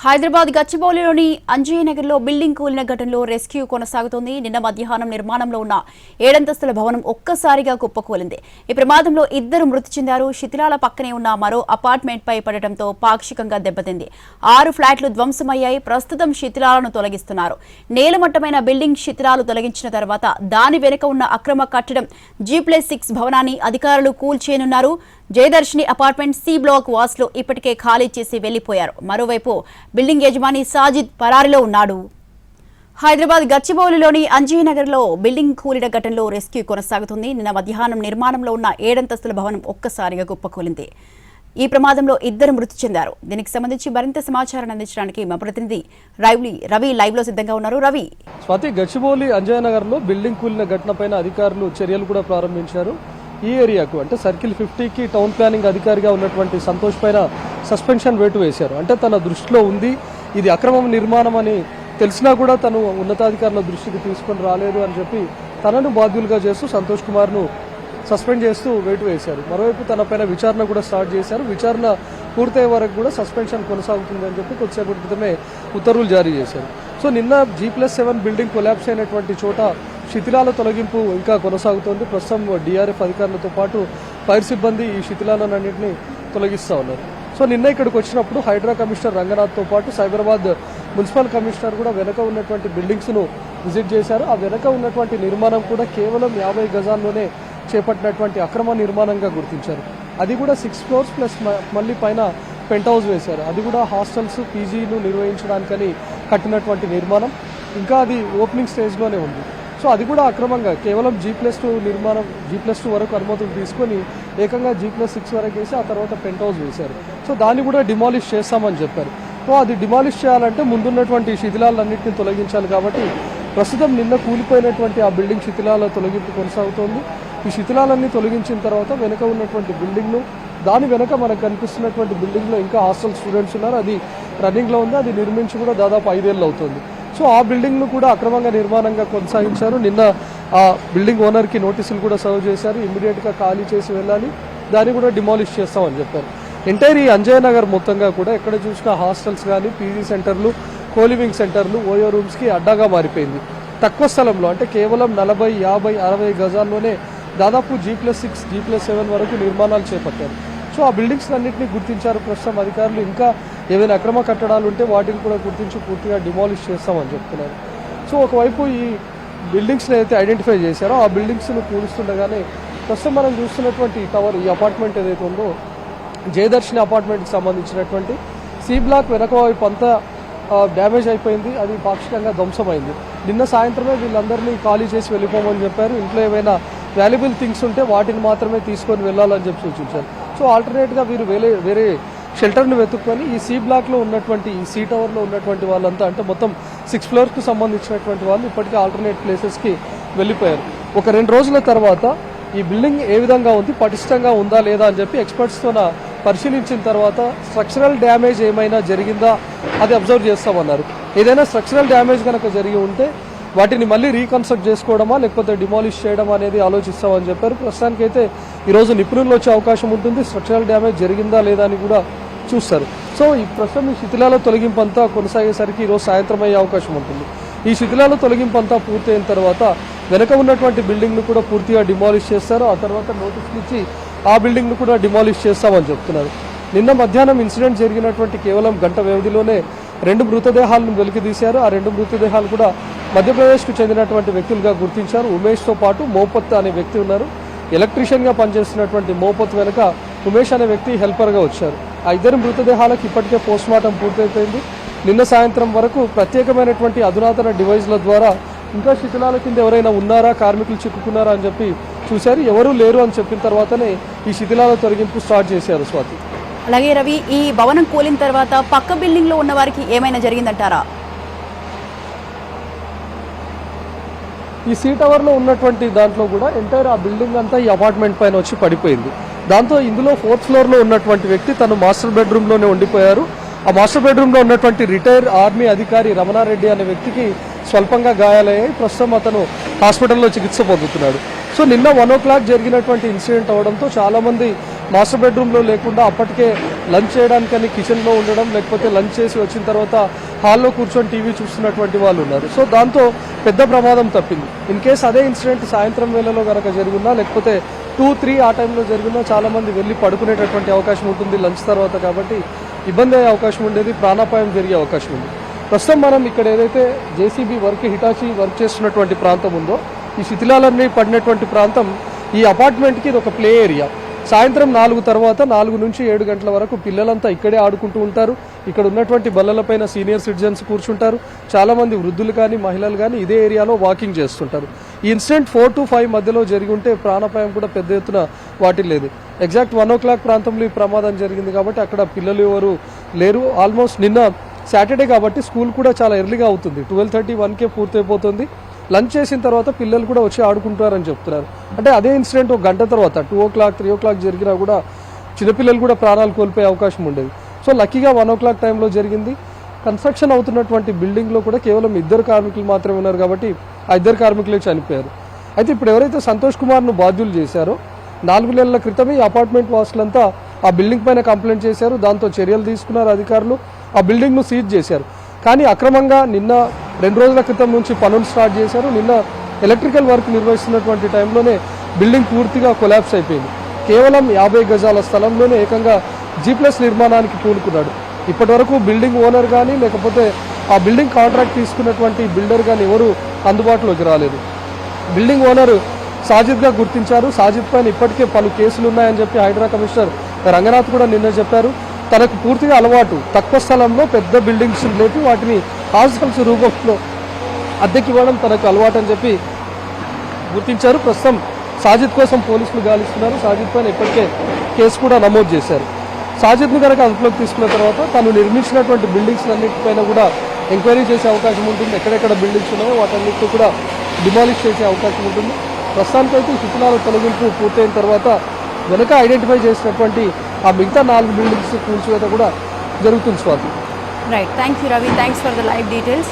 Hyderabad గచ్చిబౌలిలోని అంజయ్యనగర్లో building కూలిన ఘటనలో rescue కొనసాగుతోంది. నిన్న మధ్యాహ్నం నిర్మాణంలో ఉన్న 7 భవనం ఒక్కసారిగా కుప్పకూలింది. ఈ ప్రమాదంలో 2 మృతి చెందారు. శిథిలాల పక్కనే ఉన్న మరో అపార్ట్మెంట్ పై పడటంతో పాక్షికంగా దెబ్బతింది. 6 ఫ్లాట్లు ధ్వంసమయ్యాయి. ప్రస్తుతం శిథిలాలను తొలగిస్తున్నారు. నేలమట్టమైన బిల్డింగ్ శిథిలాలు తొలగించిన తర్వాత దాని వెనుక ఉన్న అక్రమ కట్టడం G+6 భవనాన్ని అధికారులు కూల్చేయనున్నారు. జయదర్శిని అపార్ట్మెంట్ సి బ్లాక్ వాసులు ఇప్పటికే ఖాళీ చేసి వెళ్లిపోయారు. మరోవైపు బిల్డింగ్ యజమాని సాజిద్ పరారీలో ఉన్నాడు. హైదరాబాద్ గచ్చిబౌలిలోని అంజయ్యనగర్లో బిల్డింగ్ కూలిన ఘటనలో రెస్క్యూ కొనసాగుతుంది. నిన్న మధ్యాహ్నం నిర్మాణంలో ఉన్న 7 భవనం ఒక్కసారిగా కుప్పకూలింది. ఈ ప్రమాదంలో 2 మృతి చెందారు. దీనికి సంబంధించి మరింత సమాచారాన్ని అందించడానికి మా ప్రతినిధి రవి లైవ్ లో సిద్ధంగా ఉన్నారు. రవి, స్వాతి, గచ్చిబౌలి అంజయ్యనగర్లో బిల్డింగ్ కూలిన ఘటనపైన అధికారులు చర్యలు కూడా ప్రారంభించారు. ఈ ఏరియాకు అంటే సర్కిల్ 50కి టౌన్ ప్లానింగ్ అధికారిగా ఉన్నటువంటి సంతోష్ పైన సస్పెన్షన్ వేటు వేశారు. అంటే తన దృష్టిలో ఉంది, ఇది అక్రమ నిర్మాణం అని తెలిసినా కూడా తను ఉన్నతాధికారుల దృష్టికి తీసుకొని రాలేదు అని చెప్పి తనను బాధ్యులుగా చేస్తూ సంతోష్ కుమార్ను సస్పెండ్ చేస్తూ వేటు వేశారు. మరోవైపు తనపైన విచారణ కూడా స్టార్ట్ చేశారు. విచారణ పూర్తయ్యే వరకు కూడా సస్పెన్షన్ కొనసాగుతుంది అని చెప్పి కొద్దిసేపటి క్రితమే ఉత్తర్వులు జారీ చేశారు. సో నిన్న G+7 బిల్డింగ్ కొలాప్స్ అయినటువంటి చోట శిథిలాల తొలగింపు ఇంకా కొనసాగుతోంది. ప్రస్తుతం DRF అధికారులతో పాటు ఫైర్ సిబ్బంది ఈ శిథిలాలన్నింటినీ తొలగిస్తూ ఉన్నారు. సో నిన్న ఇక్కడికి వచ్చినప్పుడు హైడ్రా కమిషనర్ రంగనాథ్తో పాటు సైబరాబాద్ మున్సిపల్ కమిషనర్ కూడా వెనక ఉన్నటువంటి బిల్డింగ్స్ను విజిట్ చేశారు. ఆ వెనక ఉన్నటువంటి నిర్మాణం కూడా కేవలం 50 గజాల్లోనే చేపట్టినటువంటి అక్రమ నిర్మాణంగా గుర్తించారు. అది కూడా 6 ఫ్లోర్స్ ప్లస్ మళ్ళీ పైన పెంట్ హౌస్ వేశారు. అది కూడా హాస్టల్స్, పీజీలు నిర్వహించడానికని కట్టినటువంటి నిర్మాణం. ఇంకా అది ఓపెనింగ్ స్టేజ్లోనే ఉంది. సో అది కూడా అక్రమంగా కేవలం G+2 నిర్మాణం, G+2 వరకు అనుమతులు తీసుకొని ఏకంగా G+6 వరకు వేసి ఆ తర్వాత పెంట్ హౌస్ వేశారు. సో దాన్ని కూడా డిమాలిష్ చేస్తామని చెప్పారు. సో అది డిమాలిష్ చేయాలంటే ముందున్నటువంటి శిథిలాలన్నింటినీ తొలగించాలి. కాబట్టి ప్రస్తుతం నిన్న కూలిపోయినటువంటి ఆ బిల్డింగ్ శిథిలాల తొలగింపు కొనసాగుతోంది. ఈ శిథిలాలన్నీ తొలగించిన తర్వాత వెనుక ఉన్నటువంటి బిల్డింగ్ను, దాని వెనక మనకు కనిపిస్తున్నటువంటి బిల్డింగ్లో ఇంకా హాస్టల్ స్టూడెంట్స్ ఉన్నారు. అది రన్నింగ్లో ఉంది. అది నిర్మించి కూడా దాదాపు 5 ఏళ్ళు అవుతుంది. సో ఆ బిల్డింగ్ను కూడా అక్రమంగా నిర్మాణంగా కొనసాగించారు. నిన్న ఆ బిల్డింగ్ ఓనర్కి నోటీసులు కూడా సర్వ్ చేశారు. ఇమీడియట్గా ఖాళీ చేసి వెళ్ళాలి, దాన్ని కూడా డిమాలిష్ చేస్తామని చెప్పారు. ఎంటైర్ ఈ అంజయ్యనగర్ మొత్తంగా కూడా ఎక్కడ చూసినా హాస్టల్స్ కానీ, పీజీ సెంటర్లు, కోలివింగ్ సెంటర్లు, ఓయో రూమ్స్కి అడ్డాగా మారిపోయింది. తక్కువ స్థలంలో అంటే కేవలం 40, 50, 60 గజాల్లోనే దాదాపు G+6, G+7 వరకు నిర్మాణాలు చేపట్టారు. సో ఆ బిల్డింగ్స్ అన్నింటినీ గుర్తించారు ప్రస్తుతం అధికారులు. ఇంకా ఏవైనా అక్రమ కట్టడాలు ఉంటే వాటిని కూడా గుర్తించి పూర్తిగా డిమాలిష్ చేస్తామని చెప్తున్నారు. సో ఒకవైపు ఈ బిల్డింగ్స్ని అయితే ఐడెంటిఫై చేశారో ఆ బిల్డింగ్స్ను కూలుస్తుండగానే ప్రస్తుతం మనం చూస్తున్నటువంటి టవర్, ఈ అపార్ట్మెంట్ ఏదైతే ఉందో జయదర్శిని అపార్ట్మెంట్కి సంబంధించినటువంటి సి బ్లాక్ వెనక వైపు అంతా డ్యామేజ్ అయిపోయింది. అది పాక్షికంగా ధ్వంసమైంది. నిన్న సాయంత్రమే వీళ్ళందరినీ ఖాళీ చేసి వెళ్ళిపోమని చెప్పారు. ఇంట్లో ఏమైనా వాల్యుబుల్ థింగ్స్ ఉంటే వాటిని మాత్రమే తీసుకొని వెళ్ళాలని చెప్పి సూచించారు. సో ఆల్టర్నేట్గా వీరు వేరే షెల్టర్ను వెతుక్కొని ఈ సి బ్లాక్లో ఉన్నటువంటి, ఈ సి టవర్లో ఉన్నటువంటి వాళ్ళంతా అంటే మొత్తం 6 ఫ్లోర్స్కు సంబంధించినటువంటి వాళ్ళు ఇప్పటికే ఆల్టర్నేట్ ప్లేసెస్కి వెళ్ళిపోయారు. ఒక 2 రోజుల తర్వాత ఈ బిల్డింగ్ ఏ విధంగా ఉంది, పటిష్టంగా ఉందా లేదా అని చెప్పి ఎక్స్పర్ట్స్తో పరిశీలించిన తర్వాత స్ట్రక్చరల్ డ్యామేజ్ ఏమైనా జరిగిందా అది అబ్జర్వ్ చేస్తామన్నారు. ఏదైనా స్ట్రక్చరల్ డ్యామేజ్ కనుక జరిగి ఉంటే వాటిని మళ్ళీ రీకన్స్ట్రక్ట్ చేసుకోవడమా లేకపోతే డిమాలిష్ చేయడమా అనేది ఆలోచిస్తామని చెప్పారు. ప్రస్తుతానికైతే ఈరోజు నిపుణులు వచ్చే అవకాశం ఉంటుంది. స్ట్రక్చరల్ డ్యామేజ్ జరిగిందా లేదా అని కూడా చూస్తారు. సో ఈ ప్రస్తుతం ఈ శిథిలాల తొలగింపు అంతా కొనసాగేసరికి ఈరోజు సాయంత్రం అయ్యే అవకాశం ఉంటుంది. ఈ శిథిలాల తొలగింపు అంతా పూర్తయిన తర్వాత వెనక ఉన్నటువంటి బిల్డింగ్ను కూడా పూర్తిగా డిమాలిష్ చేస్తారు. ఆ తర్వాత నోటీసులు ఇచ్చి ఆ బిల్డింగ్ను కూడా డిమాలిష్ చేస్తామని చెప్తున్నారు. నిన్న మధ్యాహ్నం ఇన్సిడెంట్ జరిగినటువంటి కేవలం గంట వ్యవధిలోనే 2 మృతదేహాలను వెలికితీశారు. ఆ 2 మృతదేహాలు కూడా మధ్యప్రదేశ్కు చెందినటువంటి వ్యక్తులుగా గుర్తించారు. ఉమేష్తో పాటు మోపత్ అనే వ్యక్తి ఉన్నారు. ఎలక్ట్రీషియన్గా పనిచేస్తున్నటువంటి మోపత్ వెనుక ఉమేష్ అనే వ్యక్తి హెల్పర్గా వచ్చారు. ఆ 2 మృతదేహాలకు ఇప్పటికే పోస్ట్మార్టం పూర్తయిపోయింది. నిన్న సాయంత్రం వరకు ప్రత్యేకమైనటువంటి అధునాతన డివైజ్ల ద్వారా ఇంకా శిథిలాల కింద ఎవరైనా ఉన్నారా, కార్మికులు చిక్కుకున్నారా అని చెప్పి చూశారు. ఎవరూ లేరు అని చెప్పిన తర్వాతనే ఈ శిథిలాల తొలగింపు స్టార్ట్ చేశారు. స్వాతి, అలాగే రవి, ఈ భవనం కూలిన తర్వాత పక్క బిల్డింగ్ లో ఉన్న వారికి ఏమైనా జరిగిందంటారా? ఈ సీ టవర్లో ఉన్నటువంటి దాంట్లో కూడా ఎంటైర్ ఆ బిల్డింగ్ అంతా ఈ అపార్ట్మెంట్ పైన వచ్చి పడిపోయింది. దాంతో ఇందులో 4th ఫ్లోర్లో ఉన్నటువంటి వ్యక్తి తను మాస్టర్ బెడ్రూమ్లోనే ఉండిపోయారు. ఆ మాస్టర్ బెడ్రూమ్లో ఉన్నటువంటి రిటైర్డ్ ఆర్మీ అధికారి రమణారెడ్డి అనే వ్యక్తికి స్వల్పంగా గాయాలయ్యాయి. ప్రస్తుతం అతను హాస్పిటల్లో చికిత్స పొందుతున్నాడు. సో నిన్న 1 o'clock జరిగినటువంటి ఇన్సిడెంట్ అవడంతో చాలామంది మాస్టర్ బెడ్రూమ్లో లేకుండా అప్పటికే లంచ్ చేయడానికని కిచెన్లో ఉండడం, లేకపోతే లంచ్ చేసి వచ్చిన తర్వాత హాల్లో కూర్చొని టీవీ చూస్తున్నటువంటి వాళ్ళు ఉన్నారు. సో దాంతో పెద్ద ప్రమాదం తప్పింది. ఇన్ కేస్ అదే ఇన్సిడెంట్ సాయంత్రం వేళలో కనుక జరుగున్నా, లేకపోతే 2-3 ఆ టైంలో జరిగినా చాలామంది వెళ్ళి పడుకునేటటువంటి అవకాశం ఉంటుంది లంచ్ తర్వాత, కాబట్టి ఇబ్బంది అయ్యే అవకాశం ఉండేది, ప్రాణాపాయం జరిగే అవకాశం ఉంది. ప్రస్తుతం మనం ఇక్కడ ఏదైతే జేసీబీ వర్క్, హిటాచీ వర్క్ చేస్తున్నటువంటి ప్రాంతం ఉందో, ఈ శిథిలాలన్నీ పడినటువంటి ప్రాంతం, ఈ అపార్ట్మెంట్కి ఇది ఒక ప్లే ఏరియా. సాయంత్రం 4 తర్వాత 4 నుంచి 7 గంటల వరకు పిల్లలంతా ఇక్కడే ఆడుకుంటూ ఉంటారు. ఇక్కడ ఉన్నటువంటి బల్లలపైన సీనియర్ సిటిజన్స్ కూర్చుంటారు. చాలామంది వృద్ధులు కానీ మహిళలు కానీ ఇదే ఏరియాలో వాకింగ్ చేస్తుంటారు. ఈ ఇన్సిడెంట్ 4 to 5 మధ్యలో జరిగి ఉంటే ప్రాణాపాయం కూడా పెద్ద ఎత్తున వాటిల్లేదు. ఎగ్జాక్ట్ 1 o'clock ప్రాంతంలో ఈ ప్రమాదం జరిగింది కాబట్టి అక్కడ పిల్లలు ఎవరు లేరు. ఆల్మోస్ట్ నిన్న సాటర్డే కాబట్టి స్కూల్ కూడా చాలా ఎర్లీగా అవుతుంది, 12:30-1కే పూర్తయిపోతుంది. లంచ్ చేసిన తర్వాత పిల్లలు కూడా వచ్చి ఆడుకుంటారని చెప్తున్నారు. అంటే అదే ఇన్సిడెంట్ ఒక గంట తర్వాత 2 o'clock 3 o'clock జరిగినా కూడా చిన్నపిల్లలు కూడా ప్రాణాలు కోల్పోయే అవకాశం ఉండేది. సో లక్కీగా 1 o'clock టైంలో జరిగింది. కన్స్ట్రక్షన్ అవుతున్నటువంటి బిల్డింగ్లో కూడా కేవలం 2 కార్మికులు మాత్రమే ఉన్నారు కాబట్టి ఆ 2 కార్మికులే చనిపోయారు. అయితే ఇప్పుడు ఎవరైతే సంతోష్ కుమార్ను బాధ్యులు చేశారో 4 నెలల క్రితమే ఈ అపార్ట్మెంట్ వాసులంతా ఆ బిల్డింగ్ పైన కంప్లైంట్ చేశారు. దాంతో చర్యలు తీసుకున్నారు అధికారులు, ఆ బిల్డింగ్ను సీజ్ చేశారు. కానీ అక్రమంగా నిన్న 2 రోజుల క్రితం నుంచి పనులు స్టార్ట్ చేశారు. నిన్న ఎలక్ట్రికల్ వర్క్ నిర్వహిస్తున్నటువంటి టైంలోనే బిల్డింగ్ పూర్తిగా కొలాప్స్ అయిపోయింది. కేవలం 50 గజాల స్థలంలోనే ఏకంగా G+ నిర్మాణానికి పూనుకున్నాడు. ఇప్పటి వరకు బిల్డింగ్ ఓనర్ కానీ లేకపోతే ఆ బిల్డింగ్ కాంట్రాక్ట్ తీసుకున్నటువంటి బిల్డర్ కానీ ఎవరు అందుబాటులోకి రాలేదు. బిల్డింగ్ ఓనర్ సాజిద్గా గుర్తించారు. సాజిద్ పైన ఇప్పటికే పలు కేసులు ఉన్నాయని చెప్పి హైడ్రా కమిషనర్ రంగనాథ్ కూడా నిన్న చెప్పారు. తనకు పూర్తిగా అలవాటు తక్కువ స్థలంలో పెద్ద బిల్డింగ్స్ లేపి వాటిని హాస్టల్స్ రూపంలో అద్దెకి ఇవ్వడం తనకు అలవాటు అని చెప్పి గుర్తించారు. ప్రస్తుతం సాజిద్ కోసం పోలీసులు గాలిస్తున్నారు. సాజిద్ పైన ఇప్పటికే కేసు కూడా నమోదు చేశారు. సాజిద్ను కనుక అదుపులోకి తీసుకున్న తర్వాత తను నిర్మించినటువంటి బిల్డింగ్స్ అన్నిటిపైన కూడా ఎంక్వైరీ చేసే అవకాశం ఉంటుంది. ఎక్కడెక్కడ బిల్డింగ్స్ ఉన్నాయో వాటన్నిటిని కూడా డిమాలిష్ చేసే అవకాశం ఉంటుంది. ప్రస్తుతానికైతే శిథిలాల తొలగింపు పూర్తయిన తర్వాత వెనుక ఐడెంటిఫై చేసినటువంటి ఆ మిగతా 4 బిల్డింగ్స్ కూల్చివేత కూడా జరుగుతుంది. Swathi. Right, thank you Ravi, thanks for the live details.